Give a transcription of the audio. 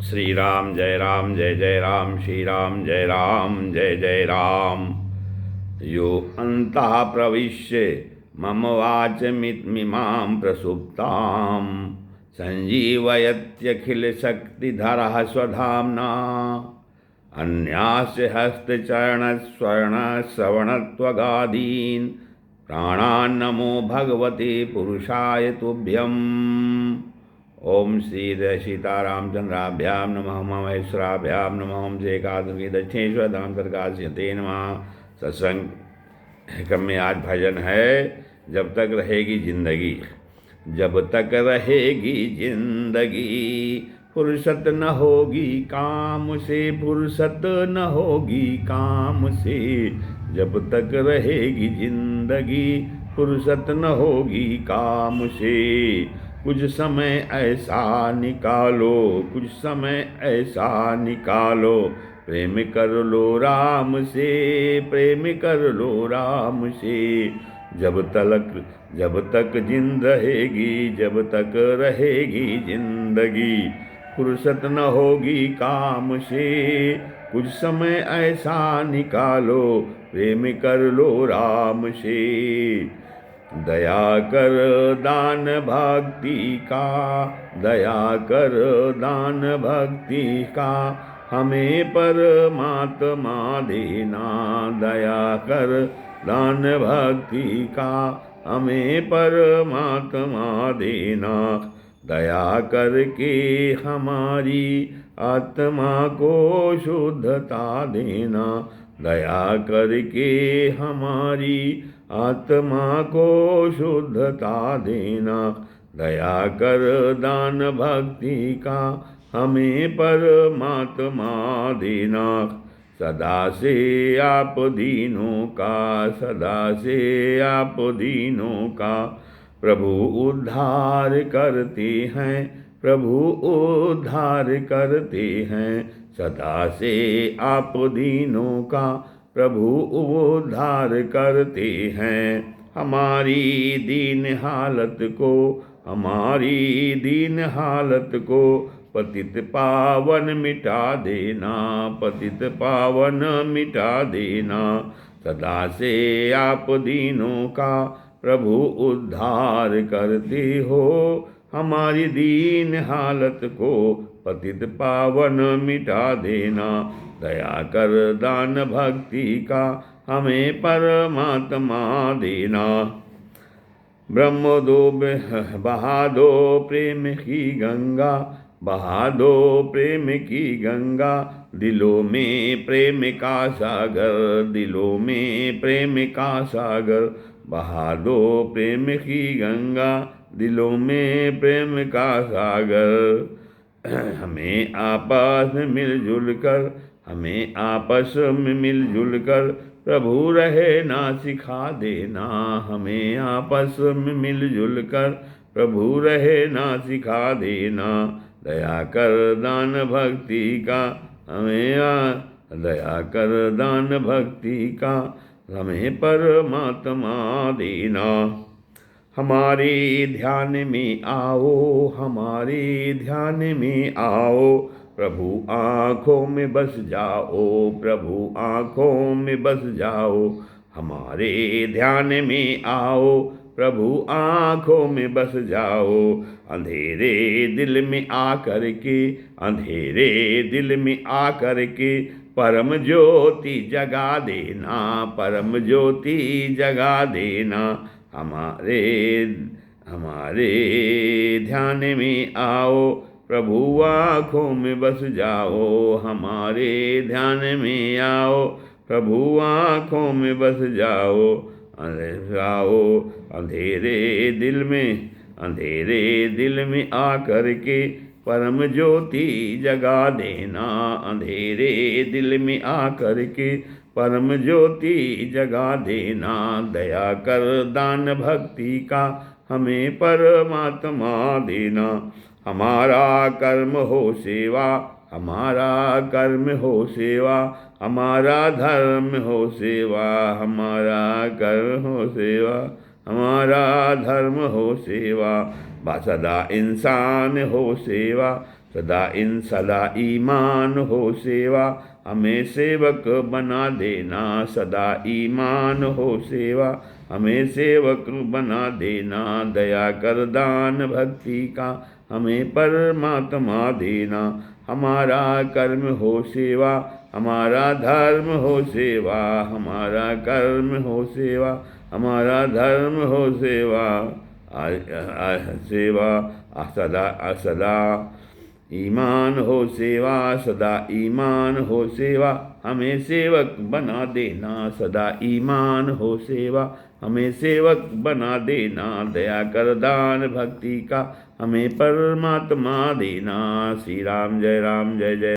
श्री राम जय जय राम, श्री राम जय जय राम। यो अंतः प्रविश्य मम वाचमिमां प्रसुप्तां संजीवयत्यखिलशक्तिधरः स्वधाम्ना अन्यास्य हस्तचरणस्वर्णश्रवणत्वगादीन् प्राणान्नमो भगवते पुरुषाय तुभ्यम्। ओम श्री सीतारामचंद्राभ्याम नमः, महेश्वराभ्याम नमः, ओम जय कादुकी दक्षिणेश्वर धाम सरकाश्यते नमः। सत्संग में आज भजन है, जब तक रहेगी जिंदगी। जब तक रहेगी जिंदगी फुर्सत न होगी काम से, फुर्सत न होगी काम से। जब तक रहेगी जिंदगी फुर्सत न होगी काम से। कुछ समय ऐसा निकालो, कुछ समय ऐसा निकालो, प्रेम कर लो राम से, प्रेम कर लो राम से। जब तक जिंद रहेगी, जब तक रहेगी जिंदगी फुर्सत न होगी काम से। कुछ समय ऐसा निकालो, प्रेम कर लो राम से। दया कर दान भक्ति का, दया कर दान भक्ति का, हमें परमात्मा देना। दया कर दान भक्ति का, हमें परमात्मा देना। दया करके हमारी आत्मा को शुद्धता देना। दया करके हमारी आत्मा को शुद्धता देना। दया कर दान भक्ति का, हमें परमात्मा देना। सदा से आप दीनों का, सदा से आप दीनों का प्रभु उद्धार करते हैं, प्रभु उद्धार करते हैं। सदा से आप दीनों का प्रभु उद्धार करते हैं। हमारी दीन हालत को, हमारी दीन हालत को पतित पावन मिटा देना, पतित पावन मिटा देना। सदा से आप दीनों का प्रभु उद्धार करते हो। हमारी दीन हालत को पतित पावन मिटा देना। दया कर दान भक्ति का, हमें परमात्मा देना। ब्रह्म दो बहा दो प्रेम की गंगा, बहा दो प्रेम की गंगा। दिलों में प्रेम का सागर, दिलों में प्रेम का सागर। बहा दो प्रेम की गंगा, दिलों में प्रेम का सागर। हमें आपस में मिलजुल कर, हमें आपस में मिलजुल कर प्रभु रहे ना सिखा देना। हमें आपस में मिलजुल कर प्रभु रहे ना सिखा देना। दया कर दान भक्ति का, हमें दया कर दान भक्ति का, हमें परमात्मा देना। हमारे ध्यान में आओ, हमारे ध्यान में आओ, प्रभु आँखों में बस जाओ, प्रभु आँखों में बस जाओ। हमारे ध्यान में आओ, प्रभु आँखों में बस जाओ। अंधेरे दिल में आकर के, अंधेरे दिल में आकर के परम ज्योति जगा देना, परम ज्योति जगा देना। हमारे ध्यान में आओ, प्रभु आँखों में बस जाओ। हमारे ध्यान में आओ, प्रभु आँखों में बस जाओ। अंधेरे दिल में, अंधेरे दिल में आकर के परम ज्योति जगा देना। अंधेरे दिल में आकर के परम ज्योति जगा देना। दया कर दान भक्ति का, हमें परमात्मा देना। हमारा कर्म हो सेवा, हमारा कर्म हो सेवा। हमारा धर्म हो सेवा, हमारा कर्म हो सेवा। हमारा धर्म हो सेवा। सदा इंसान हो सेवा, सदा ईमान हो सेवा, हमें सेवक बना देना। सदा ईमान हो सेवा, हमें सेवक बना देना। दया कर दान भक्ति का, हमें परमात्मा देना। हमारा कर्म हो सेवा, हमारा धर्म हो सेवा। हमारा कर्म हो सेवा, हमारा धर्म हो सेवा। सदा ईमान हो सेवा, सदा ईमान हो सेवा, हमें सेवक बना देना। सदा ईमान हो सेवा, हमें सेवक बना देना। दया कर दान भक्ति का, हमें परमात्मा देना। श्री राम जय जय।